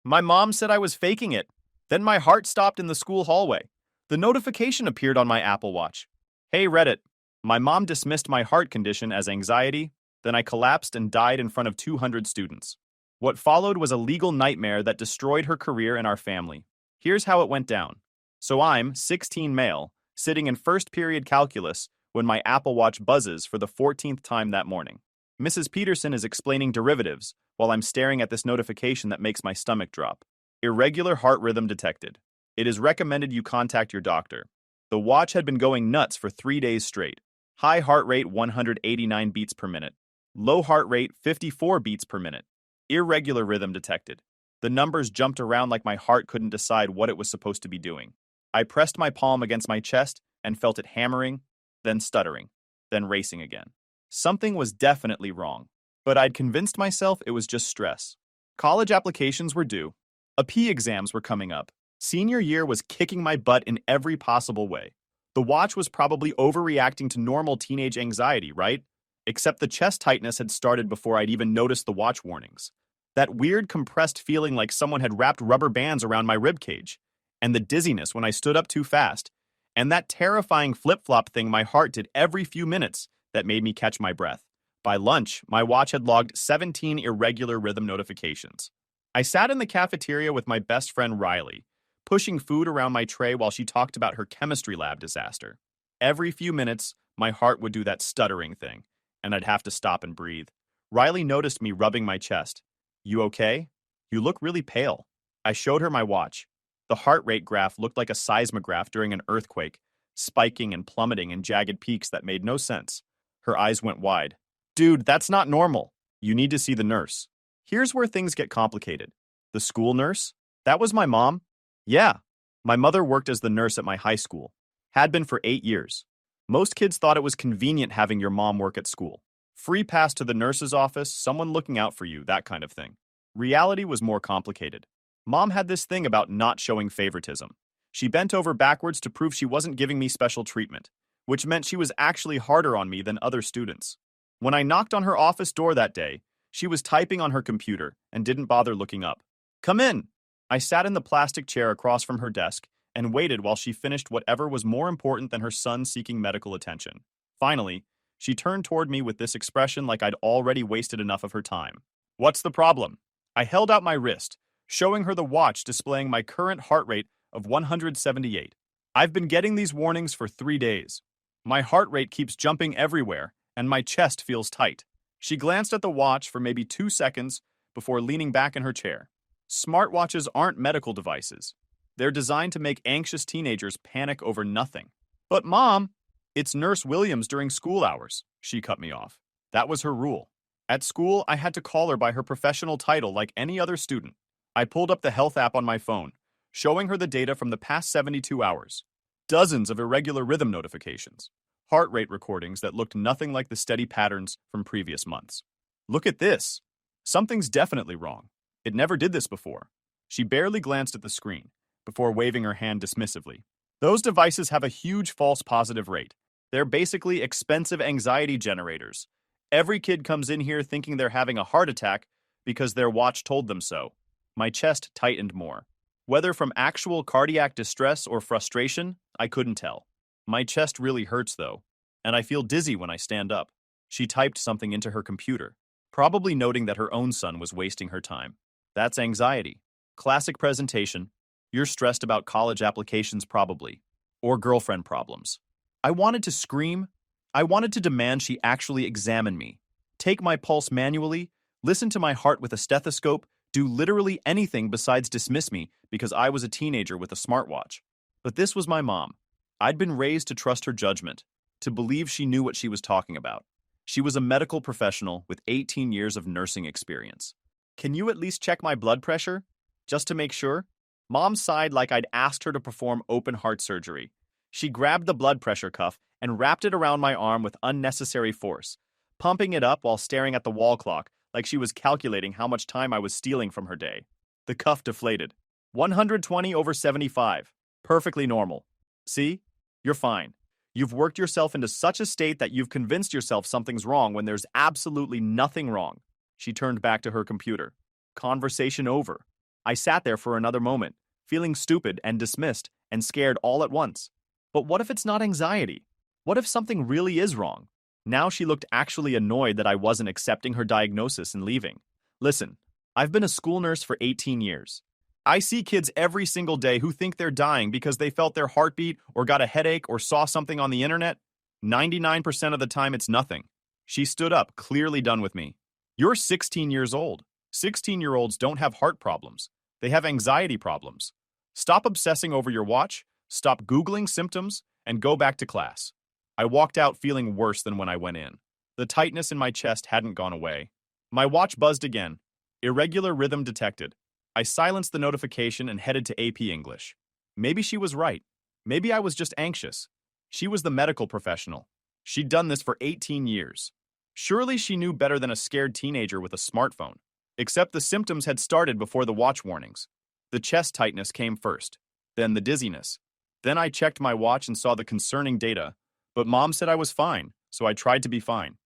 My mom said I was faking it. Then my heart stopped in the school hallway. The notification appeared on my Apple Watch. Hey Reddit, my mom dismissed my heart condition as anxiety, then I collapsed and died in front of 200 students. What followed was a legal nightmare that destroyed her career and our family. Here's how it went down. So I'm, 16 male, sitting in first period calculus when my Apple Watch buzzes for the 14th time that morning. Mrs. Peterson is explaining derivatives while I'm staring at this notification that makes my stomach drop. Irregular heart rhythm detected. It is recommended you contact your doctor. The watch had been going nuts for 3 days straight. High heart rate 189 beats per minute. Low heart rate 54 beats per minute. Irregular rhythm detected. The numbers jumped around like my heart couldn't decide what it was supposed to be doing. I pressed my palm against my chest and felt it hammering, then stuttering, then racing again. Something was definitely wrong, but I'd convinced myself it was just stress. College applications were due. AP exams were coming up. Senior year was kicking my butt in every possible way. The watch was probably overreacting to normal teenage anxiety, right? Except the chest tightness had started before I'd even noticed the watch warnings. That weird compressed feeling like someone had wrapped rubber bands around my ribcage, and the dizziness when I stood up too fast, and that terrifying flip-flop thing my heart did every few minutes that made me catch my breath. By lunch, my watch had logged 17 irregular rhythm notifications. I sat in the cafeteria with my best friend Riley, pushing food around my tray while she talked about her chemistry lab disaster. Every few minutes, my heart would do that stuttering thing, and I'd have to stop and breathe. Riley noticed me rubbing my chest. You okay? You look really pale. I showed her my watch. The heart rate graph looked like a seismograph during an earthquake, spiking and plummeting in jagged peaks that made no sense. Her eyes went wide. Dude, that's not normal. You need to see the nurse. Here's where things get complicated. The school nurse? That was my mom? Yeah. My mother worked as the nurse at my high school. Had been for 8 years. Most kids thought it was convenient having your mom work at school. Free pass to the nurse's office, someone looking out for you, that kind of thing. Reality was more complicated. Mom had this thing about not showing favoritism. She bent over backwards to prove she wasn't giving me special treatment, which meant she was actually harder on me than other students. When I knocked on her office door that day, she was typing on her computer and didn't bother looking up. Come in! I sat in the plastic chair across from her desk and waited while she finished whatever was more important than her son seeking medical attention. Finally, she turned toward me with this expression like I'd already wasted enough of her time. What's the problem? I held out my wrist, showing her the watch displaying my current heart rate of 178. I've been getting these warnings for 3 days. My heart rate keeps jumping everywhere, and my chest feels tight. She glanced at the watch for maybe 2 seconds before leaning back in her chair. Smartwatches aren't medical devices. They're designed to make anxious teenagers panic over nothing. But Mom, it's Nurse Williams during school hours, she cut me off. That was her rule. At school, I had to call her by her professional title like any other student. I pulled up the health app on my phone, showing her the data from the past 72 hours. Dozens of irregular rhythm notifications. Heart rate recordings that looked nothing like the steady patterns from previous months. Look at this. Something's definitely wrong. It never did this before. She barely glanced at the screen, before waving her hand dismissively. Those devices have a huge false positive rate. They're basically expensive anxiety generators. Every kid comes in here thinking they're having a heart attack because their watch told them so. My chest tightened more. Whether from actual cardiac distress or frustration, I couldn't tell. My chest really hurts though, and I feel dizzy when I stand up. She typed something into her computer, probably noting that her own son was wasting her time. That's anxiety. Classic presentation. You're stressed about college applications probably, or girlfriend problems. I wanted to scream. I wanted to demand she actually examine me, take my pulse manually, listen to my heart with a stethoscope, do literally anything besides dismiss me because I was a teenager with a smartwatch. But this was my mom. I'd been raised to trust her judgment, to believe she knew what she was talking about. She was a medical professional with 18 years of nursing experience. Can you at least check my blood pressure? Just to make sure? Mom sighed like I'd asked her to perform open heart surgery. She grabbed the blood pressure cuff and wrapped it around my arm with unnecessary force, pumping it up while staring at the wall clock like she was calculating how much time I was stealing from her day. The cuff deflated. 120/75. Perfectly normal. See? You're fine. You've worked yourself into such a state that you've convinced yourself something's wrong when there's absolutely nothing wrong. She turned back to her computer. Conversation over. I sat there for another moment, feeling stupid and dismissed and scared all at once. But what if it's not anxiety? What if something really is wrong? Now she looked actually annoyed that I wasn't accepting her diagnosis and leaving. Listen, I've been a school nurse for 18 years. I see kids every single day who think they're dying because they felt their heartbeat or got a headache or saw something on the internet. 99% of the time, it's nothing. She stood up, clearly done with me. You're 16 years old. 16-year-olds don't have heart problems. They have anxiety problems. Stop obsessing over your watch, stop Googling symptoms, and go back to class. I walked out feeling worse than when I went in. The tightness in my chest hadn't gone away. My watch buzzed again. Irregular rhythm detected. I silenced the notification and headed to AP English. Maybe she was right. Maybe I was just anxious. She was the medical professional. She'd done this for 18 years. Surely she knew better than a scared teenager with a smartphone. Except the symptoms had started before the watch warnings. The chest tightness came first, then the dizziness. Then I checked my watch and saw the concerning data, but Mom said I was fine, so I tried to be fine.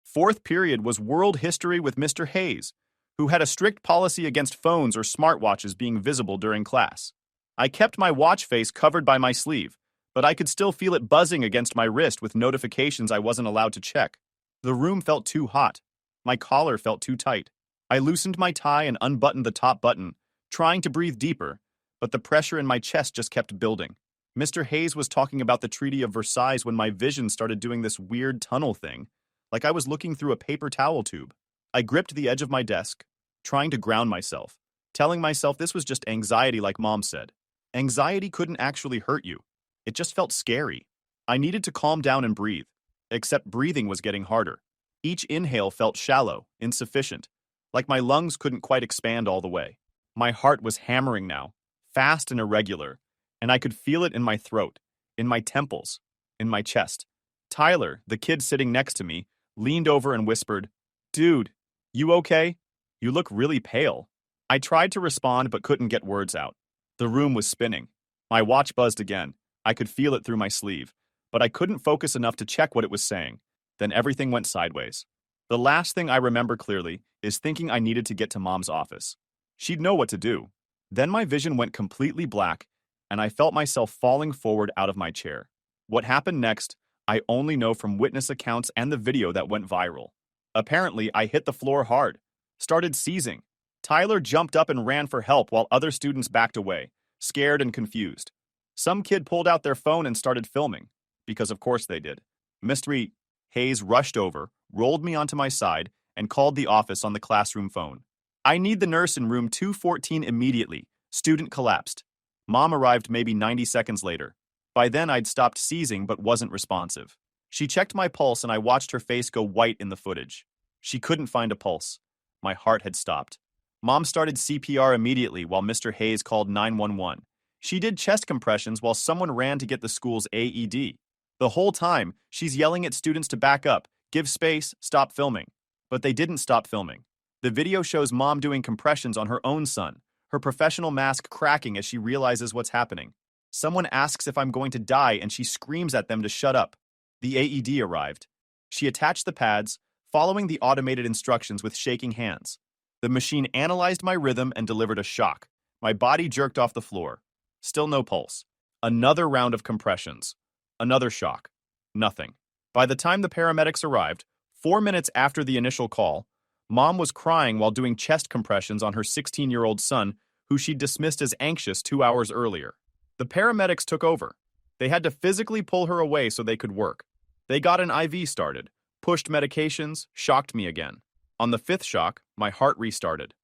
Fourth period was world history with Mr. Hayes, who had a strict policy against phones or smartwatches being visible during class. I kept my watch face covered by my sleeve, but I could still feel it buzzing against my wrist with notifications I wasn't allowed to check. The room felt too hot. My collar felt too tight. I loosened my tie and unbuttoned the top button, trying to breathe deeper, but the pressure in my chest just kept building. Mr. Hayes was talking about the Treaty of Versailles when my vision started doing this weird tunnel thing, like I was looking through a paper towel tube. I gripped the edge of my desk, trying to ground myself, telling myself this was just anxiety like Mom said. Anxiety couldn't actually hurt you. It just felt scary. I needed to calm down and breathe, except breathing was getting harder. Each inhale felt shallow, insufficient, like my lungs couldn't quite expand all the way. My heart was hammering now, fast and irregular, and I could feel it in my throat, in my temples, in my chest. Tyler, the kid sitting next to me, leaned over and whispered, "Dude, you okay? You look really pale." I tried to respond but couldn't get words out. The room was spinning. My watch buzzed again. I could feel it through my sleeve, but I couldn't focus enough to check what it was saying. Then everything went sideways. The last thing I remember clearly is thinking I needed to get to Mom's office. She'd know what to do. Then my vision went completely black, and I felt myself falling forward out of my chair. What happened next, I only know from witness accounts and the video that went viral. Apparently, I hit the floor hard, started seizing. Tyler jumped up and ran for help while other students backed away, scared and confused. Some kid pulled out their phone and started filming, because of course they did. Mr. Hayes rushed over, rolled me onto my side, and called the office on the classroom phone. "I need the nurse in room 214 immediately." Student collapsed. Mom arrived maybe 90 seconds later. By then I'd stopped seizing but wasn't responsive. She checked my pulse and I watched her face go white in the footage. She couldn't find a pulse. My heart had stopped. Mom started CPR immediately while Mr. Hayes called 911. She did chest compressions while someone ran to get the school's AED. The whole time, she's yelling at students to back up, give space, stop filming. But they didn't stop filming. The video shows Mom doing compressions on her own son, her professional mask cracking as she realizes what's happening. Someone asks if I'm going to die and she screams at them to shut up. The AED arrived. She attached the pads, following the automated instructions with shaking hands. The machine analyzed my rhythm and delivered a shock. My body jerked off the floor. Still no pulse. Another round of compressions. Another shock. Nothing. By the time the paramedics arrived, 4 minutes after the initial call, Mom was crying while doing chest compressions on her 16-year-old son, who she'd dismissed as anxious 2 hours earlier. The paramedics took over. They had to physically pull her away so they could work. They got an IV started, pushed medications, shocked me again. On the 5th shock, my heart restarted.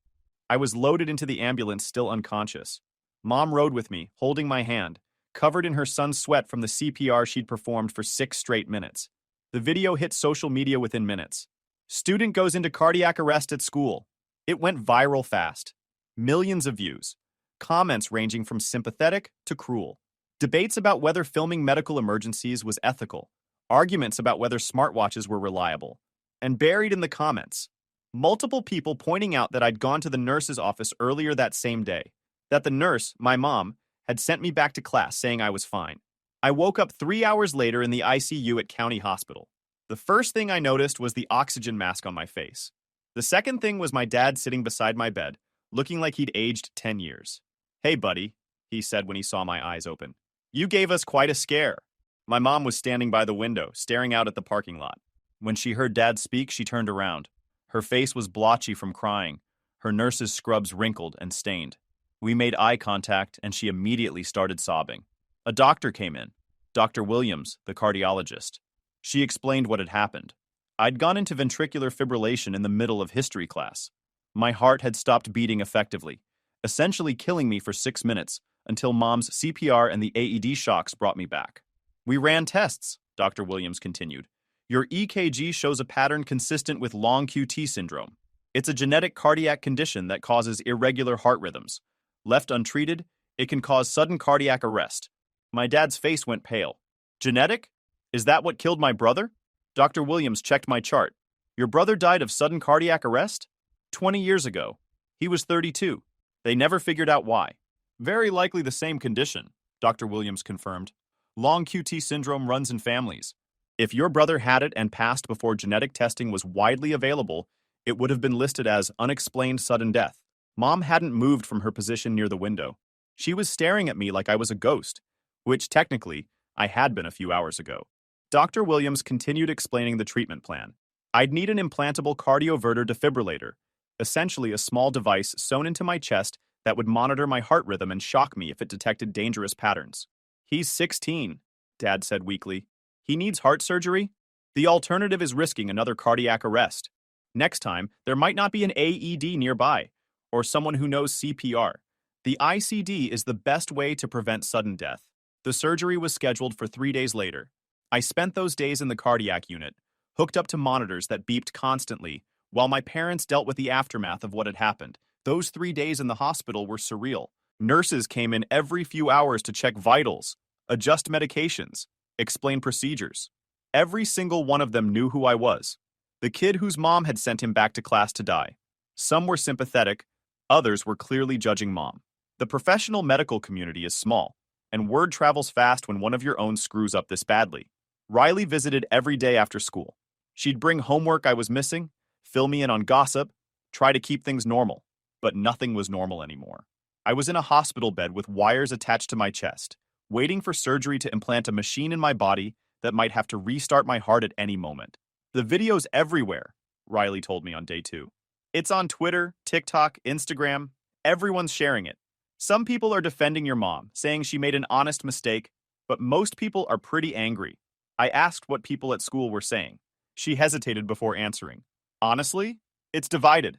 I was loaded into the ambulance still unconscious. Mom rode with me, holding my hand, covered in her son's sweat from the CPR she'd performed for 6 straight minutes. The video hit social media within minutes. Student goes into cardiac arrest at school. It went viral fast. Millions of views. Comments ranging from sympathetic to cruel. Debates about whether filming medical emergencies was ethical. Arguments about whether smartwatches were reliable. And buried in the comments, multiple people pointing out that I'd gone to the nurse's office earlier that same day. That the nurse, my mom, had sent me back to class saying I was fine. I woke up 3 hours later in the ICU at County Hospital. The first thing I noticed was the oxygen mask on my face. The second thing was my dad sitting beside my bed, looking like he'd aged 10 years. "Hey, buddy," he said when he saw my eyes open. "You gave us quite a scare." My mom was standing by the window, staring out at the parking lot. When she heard Dad speak, she turned around. Her face was blotchy from crying, her nurse's scrubs wrinkled and stained. We made eye contact, and she immediately started sobbing. A doctor came in, Dr. Williams, the cardiologist. She explained what had happened. I'd gone into ventricular fibrillation in the middle of history class. My heart had stopped beating effectively, essentially killing me for 6 minutes until Mom's CPR and the AED shocks brought me back. "We ran tests," Dr. Williams continued. "Your EKG shows a pattern consistent with long QT syndrome. It's a genetic cardiac condition that causes irregular heart rhythms. Left untreated, it can cause sudden cardiac arrest." My dad's face went pale. "Genetic? Is that what killed my brother?" Dr. Williams checked my chart. "Your brother died of sudden cardiac arrest? 20 years ago. He was 32. They never figured out why." "Very likely the same condition," Dr. Williams confirmed. "Long QT syndrome runs in families. If your brother had it and passed before genetic testing was widely available, it would have been listed as unexplained sudden death." Mom hadn't moved from her position near the window. She was staring at me like I was a ghost, which technically I had been a few hours ago. Dr. Williams continued explaining the treatment plan. I'd need an implantable cardioverter defibrillator, essentially a small device sewn into my chest that would monitor my heart rhythm and shock me if it detected dangerous patterns. "He's 16, Dad said weakly. "He needs heart surgery? The alternative is risking another cardiac arrest. Next time, there might not be an AED nearby, or someone who knows CPR. The ICD is the best way to prevent sudden death." The surgery was scheduled for 3 days later. I spent those days in the cardiac unit, hooked up to monitors that beeped constantly, while my parents dealt with the aftermath of what had happened. Those 3 days in the hospital were surreal. Nurses came in every few hours to check vitals, adjust medications, explain procedures. Every single one of them knew who I was, the kid whose mom had sent him back to class to die. Some were sympathetic, others were clearly judging Mom. The professional medical community is small, and word travels fast when one of your own screws up this badly. Riley visited every day after school. She'd bring homework I was missing, fill me in on gossip, try to keep things normal. But nothing was normal anymore. I was in a hospital bed with wires attached to my chest, waiting for surgery to implant a machine in my body that might have to restart my heart at any moment. "The video's everywhere," Riley told me on day 2. "It's on Twitter, TikTok, Instagram. Everyone's sharing it. Some people are defending your mom, saying she made an honest mistake, but most people are pretty angry." I asked what people at school were saying. She hesitated before answering. "Honestly, it's divided.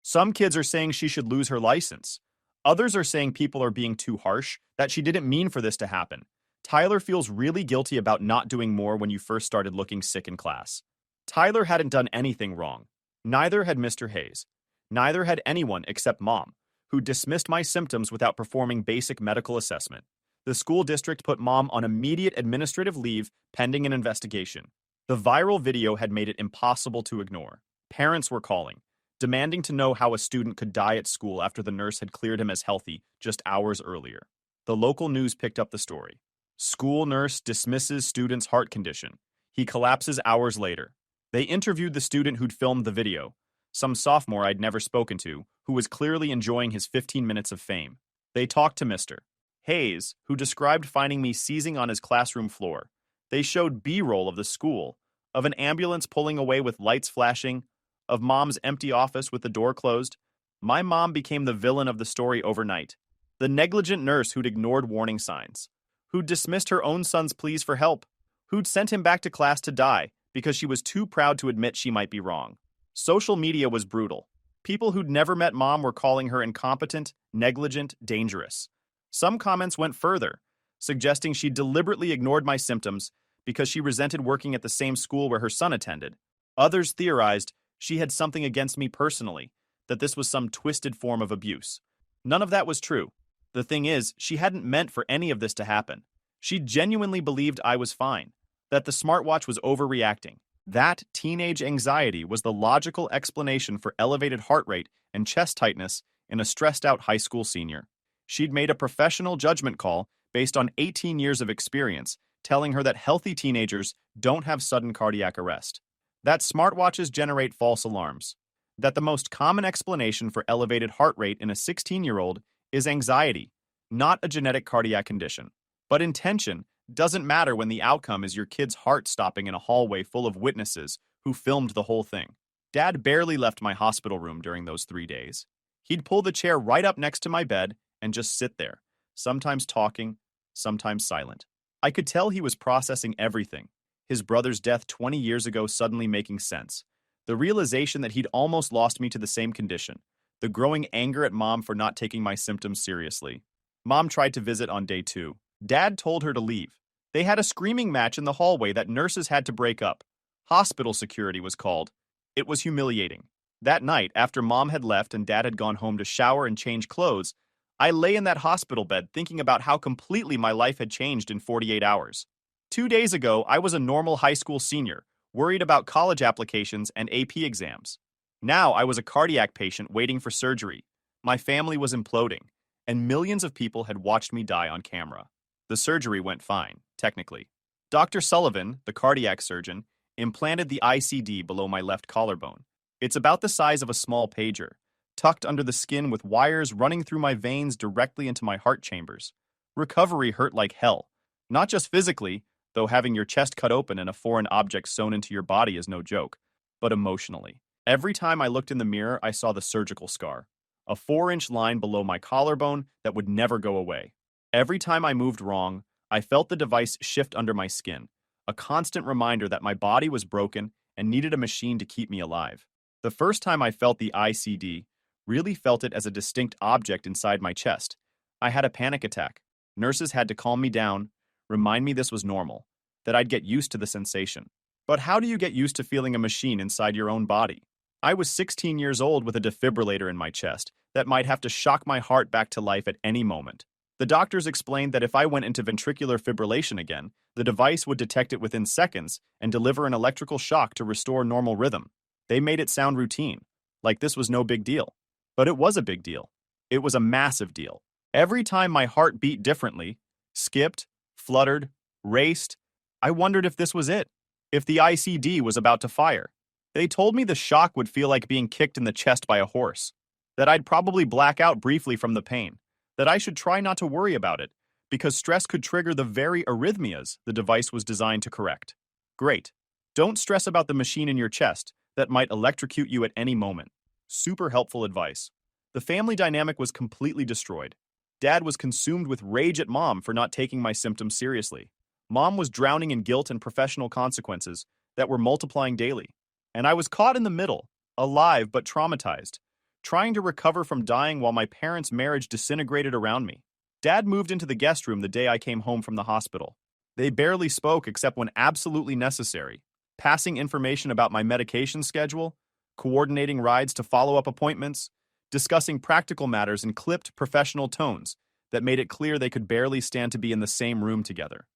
Some kids are saying she should lose her license. Others are saying people are being too harsh, that she didn't mean for this to happen. Tyler feels really guilty about not doing more when you first started looking sick in class." Tyler hadn't done anything wrong. Neither had Mr. Hayes. Neither had anyone except Mom, who dismissed my symptoms without performing basic medical assessment. The school district put Mom on immediate administrative leave pending an investigation. The viral video had made it impossible to ignore. Parents were calling, demanding to know how a student could die at school after the nurse had cleared him as healthy just hours earlier. The local news picked up the story. School nurse dismisses student's heart condition. He collapses hours later. They interviewed the student who'd filmed the video, some sophomore I'd never spoken to, who was clearly enjoying his 15 minutes of fame. They talked to Mr. Hayes, who described finding me seizing on his classroom floor. They showed B-roll of the school, of an ambulance pulling away with lights flashing, of Mom's empty office with the door closed. My mom became the villain of the story overnight. The negligent nurse who'd ignored warning signs, who'd dismissed her own son's pleas for help, who'd sent him back to class to die because she was too proud to admit she might be wrong. Social media was brutal. People who'd never met Mom were calling her incompetent, negligent, dangerous. Some comments went further, suggesting she deliberately ignored my symptoms because she resented working at the same school where her son attended. Others theorized she had something against me personally, that this was some twisted form of abuse. None of that was true. The thing is, she hadn't meant for any of this to happen. She genuinely believed I was fine, that the smartwatch was overreacting. That teenage anxiety was the logical explanation for elevated heart rate and chest tightness in a stressed-out high school senior. She'd made a professional judgment call based on 18 years of experience, telling her that healthy teenagers don't have sudden cardiac arrest. That smartwatches generate false alarms. that the most common explanation for elevated heart rate in a 16-year-old is anxiety, not a genetic cardiac condition. But intention doesn't matter when the outcome is your kid's heart stopping in a hallway full of witnesses who filmed the whole thing. Dad barely left my hospital room during those 3 days. He'd pull the chair right up next to my bed and just sit there, sometimes talking, sometimes silent. I could tell he was processing everything. His brother's death 20 years ago suddenly making sense. The realization that he'd almost lost me to the same condition. The growing anger at Mom for not taking my symptoms seriously. Mom tried to visit on day 2. Dad told her to leave. They had a screaming match in the hallway that nurses had to break up. Hospital security was called. It was humiliating. That night, after Mom had left and Dad had gone home to shower and change clothes, I lay in that hospital bed thinking about how completely my life had changed in 48 hours. 2 days ago, I was a normal high school senior, worried about college applications and AP exams. Now I was a cardiac patient waiting for surgery. My family was imploding, and millions of people had watched me die on camera. The surgery went fine, technically. Dr. Sullivan, the cardiac surgeon, implanted the ICD below my left collarbone. It's about the size of a small pager, tucked under the skin with wires running through my veins directly into my heart chambers. Recovery hurt like hell. Not just physically, though having your chest cut open and a foreign object sewn into your body is no joke, but emotionally. Every time I looked in the mirror, I saw the surgical scar, a 4-inch line below my collarbone that would never go away. Every time I moved wrong, I felt the device shift under my skin, a constant reminder that my body was broken and needed a machine to keep me alive. The first time I felt the ICD, really felt it as a distinct object inside my chest. I had a panic attack. Nurses had to calm me down, remind me this was normal, that I'd get used to the sensation. But how do you get used to feeling a machine inside your own body? I was 16 years old with a defibrillator in my chest that might have to shock my heart back to life at any moment. The doctors explained that if I went into ventricular fibrillation again, the device would detect it within seconds and deliver an electrical shock to restore normal rhythm. They made it sound routine, like this was no big deal. But it was a big deal. It was a massive deal. Every time my heart beat differently, skipped, fluttered, raced, I wondered if this was it, if the ICD was about to fire. They told me the shock would feel like being kicked in the chest by a horse, that I'd probably black out briefly from the pain, that I should try not to worry about it, because stress could trigger the very arrhythmias the device was designed to correct. Great. Don't stress about the machine in your chest that might electrocute you at any moment. Super helpful advice. The family dynamic was completely destroyed. Dad was consumed with rage at Mom for not taking my symptoms seriously. Mom was drowning in guilt and professional consequences that were multiplying daily. And I was caught in the middle, alive but traumatized, trying to recover from dying while my parents' marriage disintegrated around me. Dad moved into the guest room the day I came home from the hospital. They barely spoke except when absolutely necessary, passing information about my medication schedule, coordinating rides to follow-up appointments, discussing practical matters in clipped professional tones that made it clear they could barely stand to be in the same room together.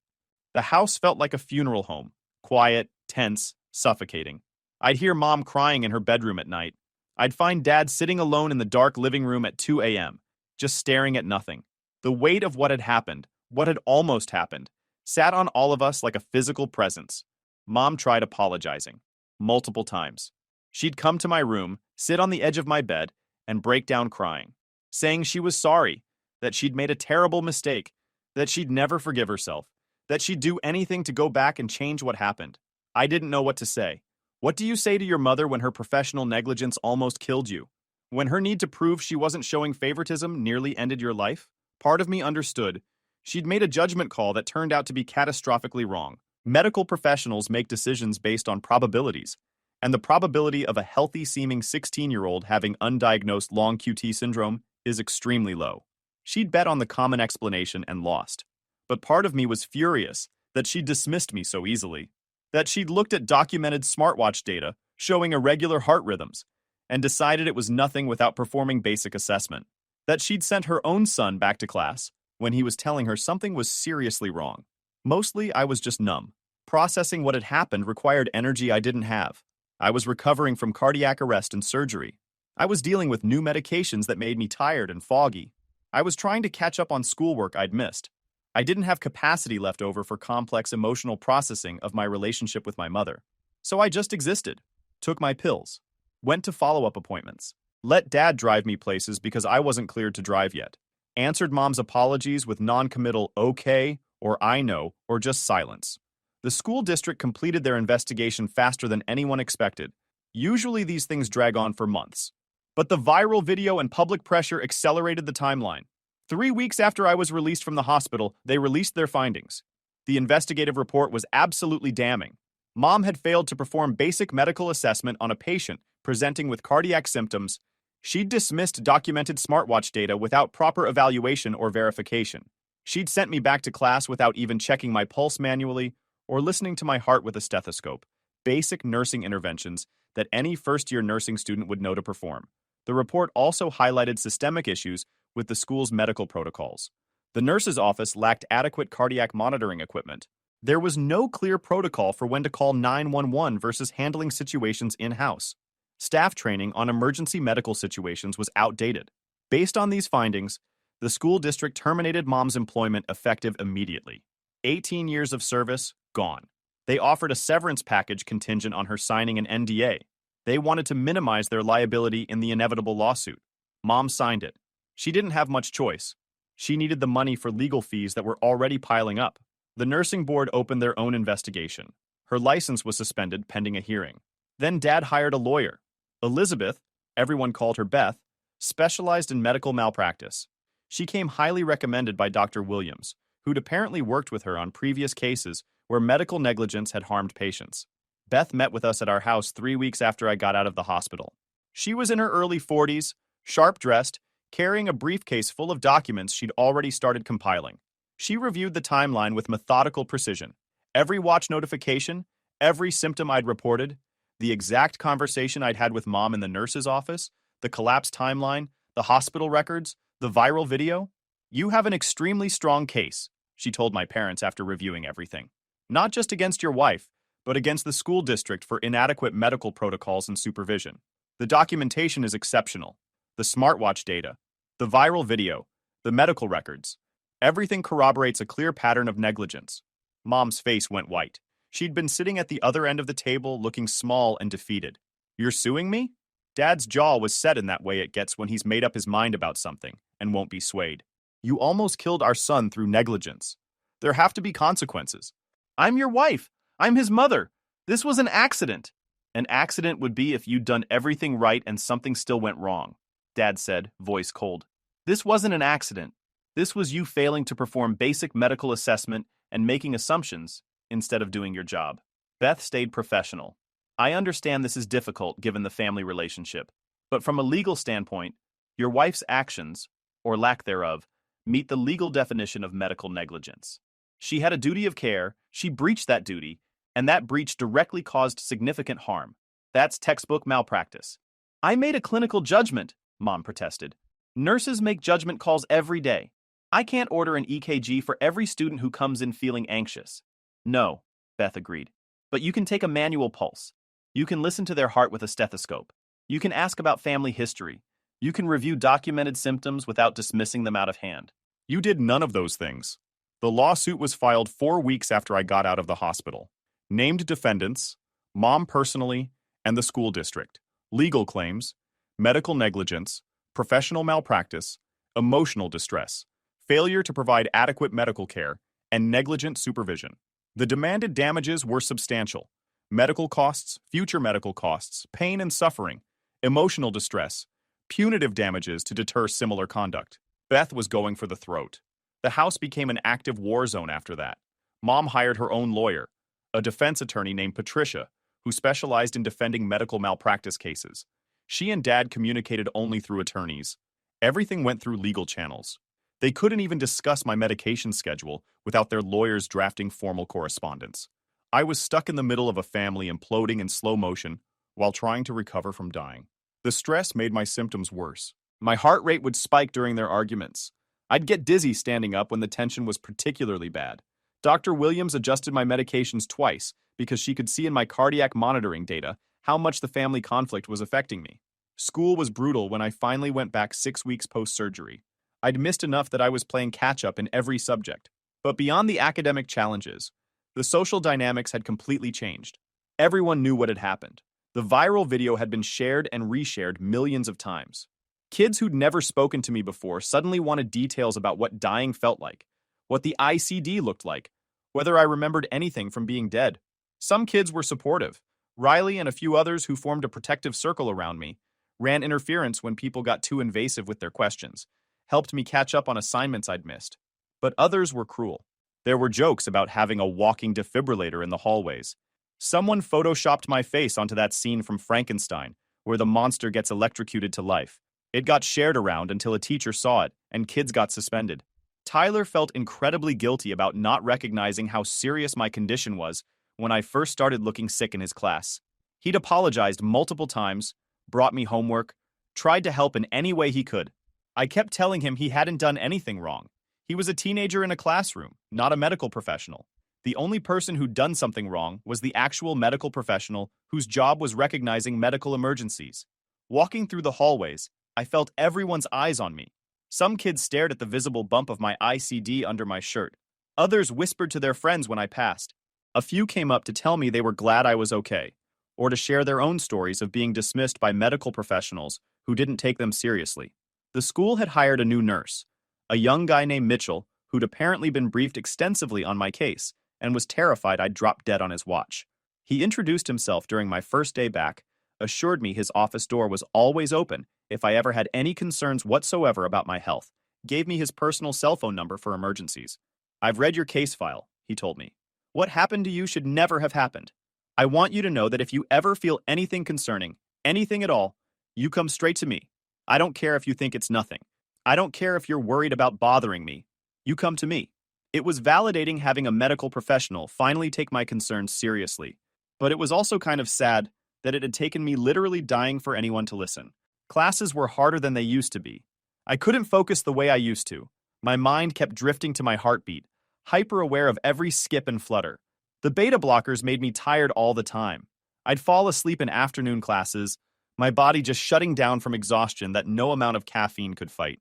The house felt like a funeral home, quiet, tense, suffocating. I'd hear Mom crying in her bedroom at night. I'd find Dad sitting alone in the dark living room at 2 a.m., just staring at nothing. The weight of what had happened, what had almost happened, sat on all of us like a physical presence. Mom tried apologizing, multiple times. She'd come to my room, sit on the edge of my bed, and break down crying, saying she was sorry, that she'd made a terrible mistake, that she'd never forgive herself, that she'd do anything to go back and change what happened. I didn't know what to say. What do you say to your mother when her professional negligence almost killed you? When her need to prove she wasn't showing favoritism nearly ended your life? Part of me understood. She'd made a judgment call that turned out to be catastrophically wrong. Medical professionals make decisions based on probabilities, and the probability of a healthy-seeming 16-year-old having undiagnosed long QT syndrome is extremely low. She'd bet on the common explanation and lost. But part of me was furious that she'd dismissed me so easily, that she'd looked at documented smartwatch data showing irregular heart rhythms and decided it was nothing without performing basic assessment, that she'd sent her own son back to class when he was telling her something was seriously wrong. Mostly, I was just numb. Processing what had happened required energy I didn't have. I was recovering from cardiac arrest and surgery. I was dealing with new medications that made me tired and foggy. I was trying to catch up on schoolwork I'd missed. I didn't have capacity left over for complex emotional processing of my relationship with my mother. So I just existed, took my pills, Went to follow-up appointments. Let dad drive me places because I wasn't cleared to drive yet. Answered mom's apologies with non-committal okay, or I know, or just silence. The school district completed their investigation faster than anyone expected. Usually these things drag on for months. But the viral video and public pressure accelerated the timeline. 3 weeks after I was released from the hospital, they released their findings. The investigative report was absolutely damning. Mom had failed to perform basic medical assessment on a patient presenting with cardiac symptoms. She'd dismissed documented smartwatch data without proper evaluation or verification. She'd sent me back to class without even checking my pulse manually or listening to my heart with a stethoscope. Basic nursing interventions that any first-year nursing student would know to perform. The report also highlighted systemic issues with the school's medical protocols. The nurse's office lacked adequate cardiac monitoring equipment. There was no clear protocol for when to call 911 versus handling situations in-house. Staff training on emergency medical situations was outdated. Based on these findings, the school district terminated mom's employment effective immediately. 18 years of service, gone. They offered a severance package contingent on her signing an NDA. They wanted to minimize their liability in the inevitable lawsuit. Mom signed it. She didn't have much choice. She needed the money for legal fees that were already piling up. The nursing board opened their own investigation. Her license was suspended pending a hearing. Then Dad hired a lawyer. Elizabeth, everyone called her Beth, specialized in medical malpractice. She came highly recommended by Dr. Williams, who'd apparently worked with her on previous cases where medical negligence had harmed patients. Beth met with us at our house 3 weeks after I got out of the hospital. She was in her early 40s, sharp-dressed, carrying a briefcase full of documents she'd already started compiling. She reviewed the timeline with methodical precision. Every watch notification, every symptom I'd reported, the exact conversation I'd had with Mom in the nurse's office, the collapsed timeline, the hospital records, the viral video. You have an extremely strong case, she told my parents after reviewing everything. Not just against your wife, but against the school district for inadequate medical protocols and supervision. The documentation is exceptional. The smartwatch data, the viral video, the medical records. Everything corroborates a clear pattern of negligence. Mom's face went white. She'd been sitting at the other end of the table looking small and defeated. You're suing me? Dad's jaw was set in that way it gets when he's made up his mind about something and won't be swayed. You almost killed our son through negligence. There have to be consequences. I'm your wife. I'm his mother. This was an accident. An accident would be if you'd done everything right and something still went wrong, Dad said, voice cold. This wasn't an accident. This was you failing to perform basic medical assessment and making assumptions instead of doing your job. Beth stayed professional. I understand this is difficult given the family relationship, but from a legal standpoint, your wife's actions, or lack thereof, meet the legal definition of medical negligence. She had a duty of care, she breached that duty, and that breach directly caused significant harm. That's textbook malpractice. I made a clinical judgment, Mom protested. Nurses make judgment calls every day. I can't order an EKG for every student who comes in feeling anxious. No, Beth agreed. But you can take a manual pulse. You can listen to their heart with a stethoscope. You can ask about family history. You can review documented symptoms without dismissing them out of hand. You did none of those things. The lawsuit was filed 4 weeks after I got out of the hospital. Named defendants, Mom personally, and the school district. Legal claims, medical negligence, professional malpractice, emotional distress, failure to provide adequate medical care, and negligent supervision. The demanded damages were substantial. Medical costs, future medical costs, pain and suffering, emotional distress, punitive damages to deter similar conduct. Beth was going for the throat. The house became an active war zone after that. Mom hired her own lawyer, a defense attorney named Patricia, who specialized in defending medical malpractice cases. She and Dad communicated only through attorneys. Everything went through legal channels. They couldn't even discuss my medication schedule without their lawyers drafting formal correspondence. I was stuck in the middle of a family imploding in slow motion while trying to recover from dying. The stress made my symptoms worse. My heart rate would spike during their arguments. I'd get dizzy standing up when the tension was particularly bad. Dr. Williams adjusted my medications twice because she could see in my cardiac monitoring data how much the family conflict was affecting me. School was brutal when I finally went back 6 weeks post-surgery. I'd missed enough that I was playing catch-up in every subject. But beyond the academic challenges, the social dynamics had completely changed. Everyone knew what had happened. The viral video had been shared and reshared millions of times. Kids who'd never spoken to me before suddenly wanted details about what dying felt like, what the ICD looked like, whether I remembered anything from being dead. Some kids were supportive. Riley and a few others who formed a protective circle around me ran interference when people got too invasive with their questions, helped me catch up on assignments I'd missed. But others were cruel. There were jokes about having a walking defibrillator in the hallways. Someone photoshopped my face onto that scene from Frankenstein, where the monster gets electrocuted to life. It got shared around until a teacher saw it, and kids got suspended. Tyler felt incredibly guilty about not recognizing how serious my condition was when I first started looking sick in his class. He'd apologized multiple times, brought me homework, tried to help in any way he could. I kept telling him he hadn't done anything wrong. He was a teenager in a classroom, not a medical professional. The only person who'd done something wrong was the actual medical professional whose job was recognizing medical emergencies. Walking through the hallways, I felt everyone's eyes on me. Some kids stared at the visible bump of my ICD under my shirt. Others whispered to their friends when I passed. A few came up to tell me they were glad I was okay, or to share their own stories of being dismissed by medical professionals who didn't take them seriously. The school had hired a new nurse, a young guy named Mitchell, who'd apparently been briefed extensively on my case and was terrified I'd drop dead on his watch. He introduced himself during my first day back, assured me his office door was always open if I ever had any concerns whatsoever about my health, gave me his personal cell phone number for emergencies. "I've read your case file," he told me. "What happened to you should never have happened. I want you to know that if you ever feel anything concerning, anything at all, you come straight to me. I don't care if you think it's nothing. I don't care if you're worried about bothering me. You come to me." It was validating having a medical professional finally take my concerns seriously, but it was also kind of sad that it had taken me literally dying for anyone to listen. Classes were harder than they used to be. I couldn't focus the way I used to. My mind kept drifting to my heartbeat, hyper aware of every skip and flutter. The beta blockers made me tired all the time. I'd fall asleep in afternoon classes, my body just shutting down from exhaustion that no amount of caffeine could fight.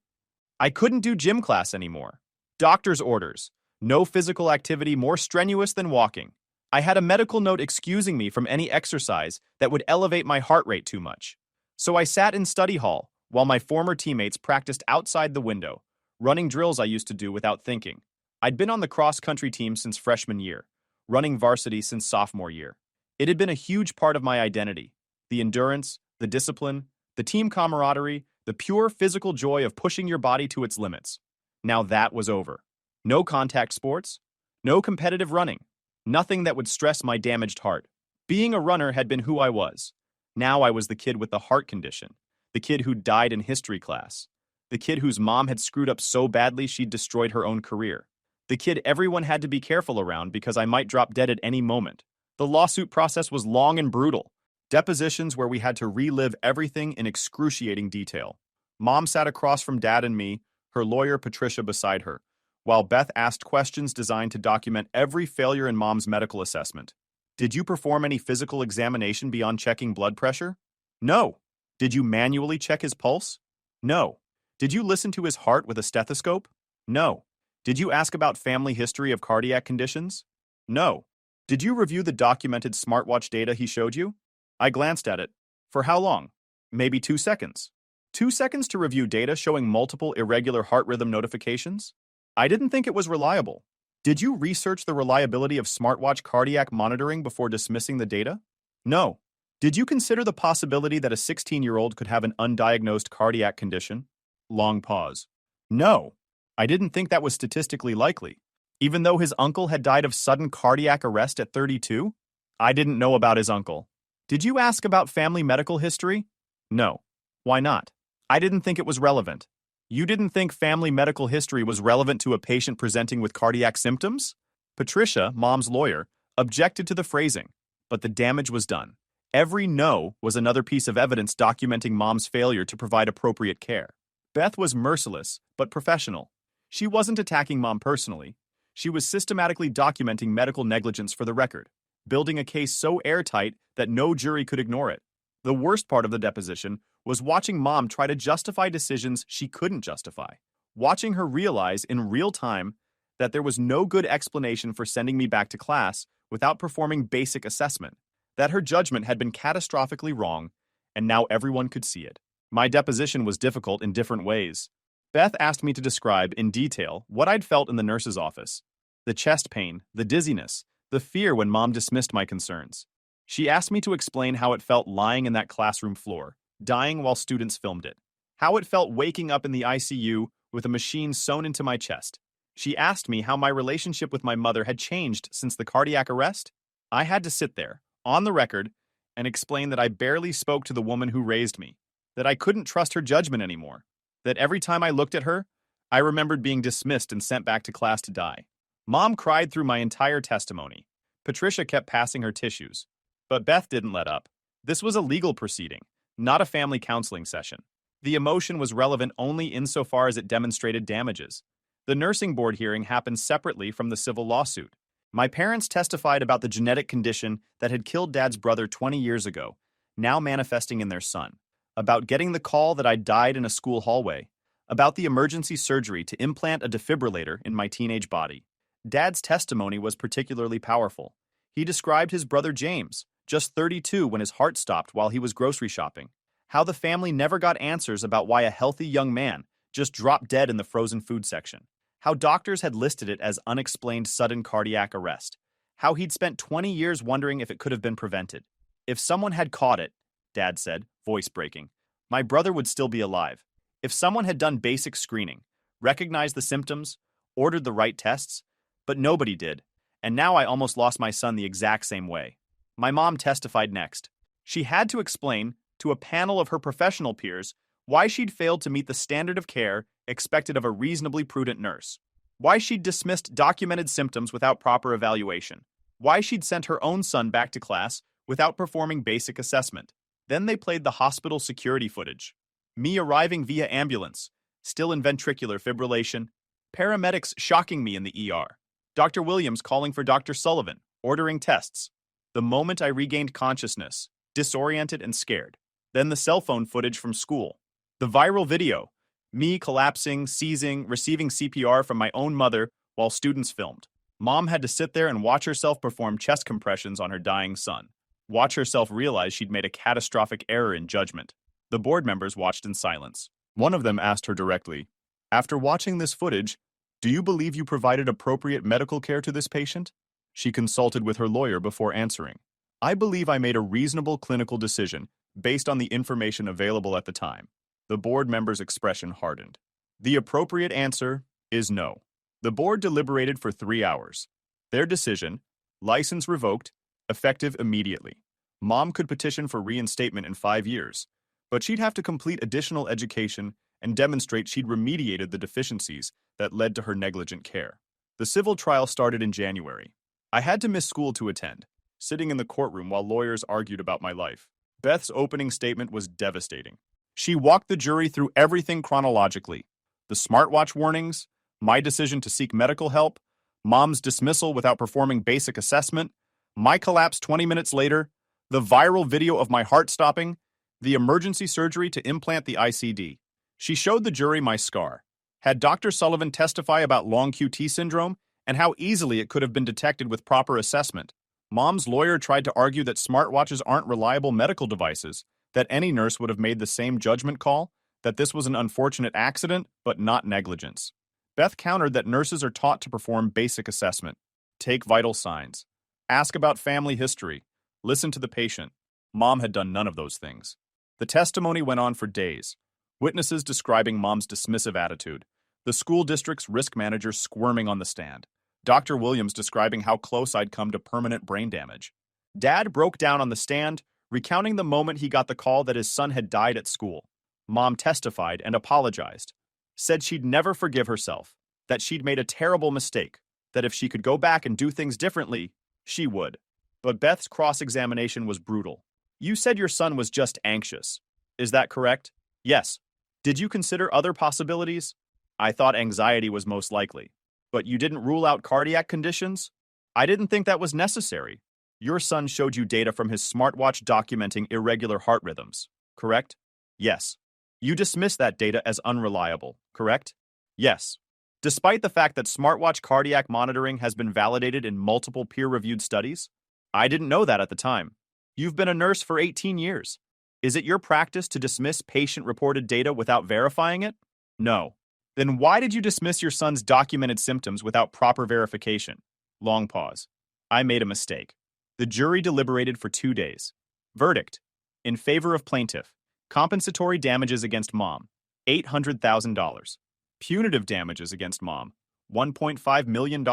I couldn't do gym class anymore. Doctor's orders. No physical activity more strenuous than walking. I had a medical note excusing me from any exercise that would elevate my heart rate too much. So I sat in study hall while my former teammates practiced outside the window, running drills I used to do without thinking. I'd been on the cross-country team since freshman year, running varsity since sophomore year. It had been a huge part of my identity. The endurance, the discipline, the team camaraderie, the pure physical joy of pushing your body to its limits. Now that was over. No contact sports, no competitive running, nothing that would stress my damaged heart. Being a runner had been who I was. Now I was the kid with the heart condition, the kid who died in history class, the kid whose mom had screwed up so badly she'd destroyed her own career, the kid everyone had to be careful around because I might drop dead at any moment. The lawsuit process was long and brutal. Depositions where we had to relive everything in excruciating detail. Mom sat across from Dad and me, her lawyer Patricia beside her, while Beth asked questions designed to document every failure in Mom's medical assessment. "Did you perform any physical examination beyond checking blood pressure?" "No." "Did you manually check his pulse?" "No." "Did you listen to his heart with a stethoscope?" "No." "Did you ask about family history of cardiac conditions?" "No." "Did you review the documented smartwatch data he showed you?" I glanced at it. "For how long?" "Maybe 2 seconds." 2 seconds to review data showing multiple irregular heart rhythm notifications? I didn't think it was reliable. "Did you research the reliability of smartwatch cardiac monitoring before dismissing the data?" "No." "Did you consider the possibility that a 16-year-old could have an undiagnosed cardiac condition?" Long pause. "No. I didn't think that was statistically likely. Even though his uncle had died of sudden cardiac arrest at 32? I didn't know about his uncle." "Did you ask about family medical history?" "No." "Why not?" "I didn't think it was relevant." "You didn't think family medical history was relevant to a patient presenting with cardiac symptoms?" Patricia, Mom's lawyer, objected to the phrasing, but the damage was done. Every no was another piece of evidence documenting Mom's failure to provide appropriate care. Beth was merciless, but professional. She wasn't attacking Mom personally. She was systematically documenting medical negligence for the record, building a case so airtight that no jury could ignore it. The worst part of the deposition was watching Mom try to justify decisions she couldn't justify, watching her realize in real time that there was no good explanation for sending me back to class without performing basic assessment. that her judgment had been catastrophically wrong, and now everyone could see it. My deposition was difficult in different ways. Beth asked me to describe in detail what I'd felt in the nurse's office: the chest pain, the dizziness, the fear when Mom dismissed my concerns. She asked me to explain how it felt lying in that classroom floor, dying while students filmed it, how it felt waking up in the ICU with a machine sewn into my chest. She asked me how my relationship with my mother had changed since the cardiac arrest. I had to sit there, on the record, and explain that I barely spoke to the woman who raised me, that I couldn't trust her judgment anymore, that every time I looked at her, I remembered being dismissed and sent back to class to die. Mom cried through my entire testimony. Patricia kept passing her tissues. But Beth didn't let up. This was a legal proceeding, not a family counseling session. The emotion was relevant only insofar as it demonstrated damages. The nursing board hearing happened separately from the civil lawsuit. My parents testified about the genetic condition that had killed Dad's brother 20 years ago, now manifesting in their son, about getting the call that I died in a school hallway, about the emergency surgery to implant a defibrillator in my teenage body. Dad's testimony was particularly powerful. He described his brother James, just 32 when his heart stopped while he was grocery shopping, how the family never got answers about why a healthy young man just dropped dead in the frozen food section, how doctors had listed it as unexplained sudden cardiac arrest, how he'd spent 20 years wondering if it could have been prevented. If someone had caught it, Dad said, voice breaking, my brother would still be alive. If someone had done basic screening, recognized the symptoms, ordered the right tests, but nobody did, and now I almost lost my son the exact same way. My mom testified next. She had to explain to a panel of her professional peers why she'd failed to meet the standard of care expected of a reasonably prudent nurse, why she'd dismissed documented symptoms without proper evaluation, why she'd sent her own son back to class without performing basic assessment. Then they played the hospital security footage. Me arriving via ambulance, still in ventricular fibrillation, paramedics shocking me in the ER, Dr. Williams calling for Dr. Sullivan, ordering tests. The moment I regained consciousness, disoriented and scared. Then the cell phone footage from school. The viral video. Me collapsing, seizing, receiving CPR from my own mother while students filmed. Mom had to sit there and watch herself perform chest compressions on her dying son. Watch herself realize she'd made a catastrophic error in judgment. The board members watched in silence. One of them asked her directly, "After watching this footage, do you believe you provided appropriate medical care to this patient?" She consulted with her lawyer before answering. "I believe I made a reasonable clinical decision based on the information available at the time." The board member's expression hardened. The appropriate answer is no. The board deliberated for 3 hours. Their decision, license revoked, effective immediately. Mom could petition for reinstatement in 5 years, but she'd have to complete additional education and demonstrate she'd remediated the deficiencies that led to her negligent care. The civil trial started in January. I had to miss school to attend, sitting in the courtroom while lawyers argued about my life. Beth's opening statement was devastating. She walked the jury through everything chronologically: the smartwatch warnings, my decision to seek medical help, Mom's dismissal without performing basic assessment, my collapse 20 minutes later, the viral video of my heart stopping, the emergency surgery to implant the ICD. She showed the jury my scar, had Dr. Sullivan testify about long QT syndrome and how easily it could have been detected with proper assessment. Mom's lawyer tried to argue that smartwatches aren't reliable medical devices, that any nurse would have made the same judgment call, that this was an unfortunate accident, but not negligence. Beth countered that nurses are taught to perform basic assessment, take vital signs, ask about family history, listen to the patient. Mom had done none of those things. The testimony went on for days. Witnesses describing Mom's dismissive attitude, the school district's risk manager squirming on the stand, Dr. Williams describing how close I'd come to permanent brain damage. Dad broke down on the stand, recounting the moment he got the call that his son had died at school. Mom testified and apologized, said she'd never forgive herself, that she'd made a terrible mistake, that if she could go back and do things differently, she would. But Beth's cross-examination was brutal. "You said your son was just anxious. Is that correct?" "Yes." "Did you consider other possibilities?" "I thought anxiety was most likely." "But you didn't rule out cardiac conditions?" "I didn't think that was necessary." "Your son showed you data from his smartwatch documenting irregular heart rhythms, correct?" "Yes." "You dismissed that data as unreliable, correct?" "Yes." "Despite the fact that smartwatch cardiac monitoring has been validated in multiple peer-reviewed studies?" "I didn't know that at the time." You've been a nurse for 18 years. Is it your practice to dismiss patient-reported data without verifying it? No. Then why did you dismiss your son's documented symptoms without proper verification? Long pause. I made a mistake. The jury deliberated for 2 days. Verdict. In favor of plaintiff. Compensatory damages against mom, $800,000. Punitive damages against mom, $1.5 million.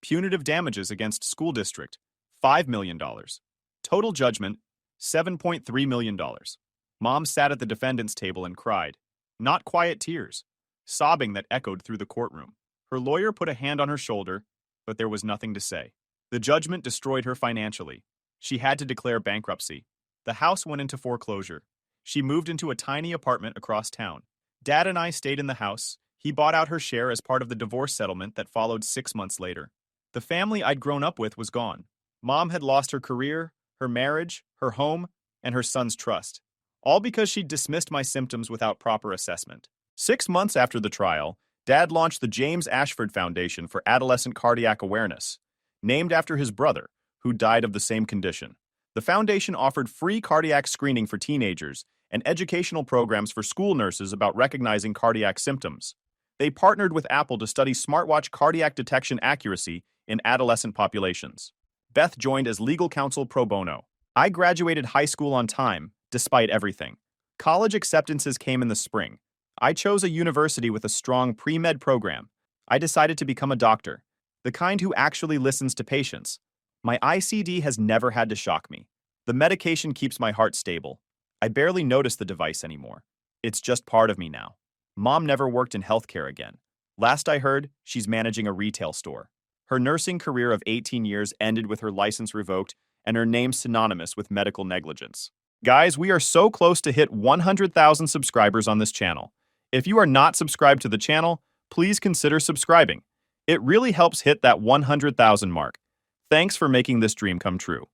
Punitive damages against school district, $5 million. Total judgment, $7.3 million. Mom sat at the defendant's table and cried. Not quiet tears. Sobbing that echoed through the courtroom. Her lawyer put a hand on her shoulder, but there was nothing to say. The judgment destroyed her financially. She had to declare bankruptcy. The house went into foreclosure. She moved into a tiny apartment across town. Dad and I stayed in the house. He bought out her share as part of the divorce settlement that followed 6 months later. The family I'd grown up with was gone. Mom had lost her career, her marriage, her home, and her son's trust. All because she'd dismissed my symptoms without proper assessment. 6 months after the trial, Dad launched the James Ashford Foundation for Adolescent Cardiac Awareness, named after his brother, who died of the same condition. The foundation offered free cardiac screening for teenagers and educational programs for school nurses about recognizing cardiac symptoms. They partnered with Apple to study smartwatch cardiac detection accuracy in adolescent populations. Beth joined as legal counsel pro bono. I graduated high school on time, despite everything. College acceptances came in the spring. I chose a university with a strong pre-med program. I decided to become a doctor, the kind who actually listens to patients. My ICD has never had to shock me. The medication keeps my heart stable. I barely notice the device anymore. It's just part of me now. Mom never worked in healthcare again. Last I heard, she's managing a retail store. Her nursing career of 18 years ended with her license revoked and her name synonymous with medical negligence. Guys, we are so close to hit 100,000 subscribers on this channel. If you are not subscribed to the channel, please consider subscribing. It really helps hit that 100,000 mark. Thanks for making this dream come true.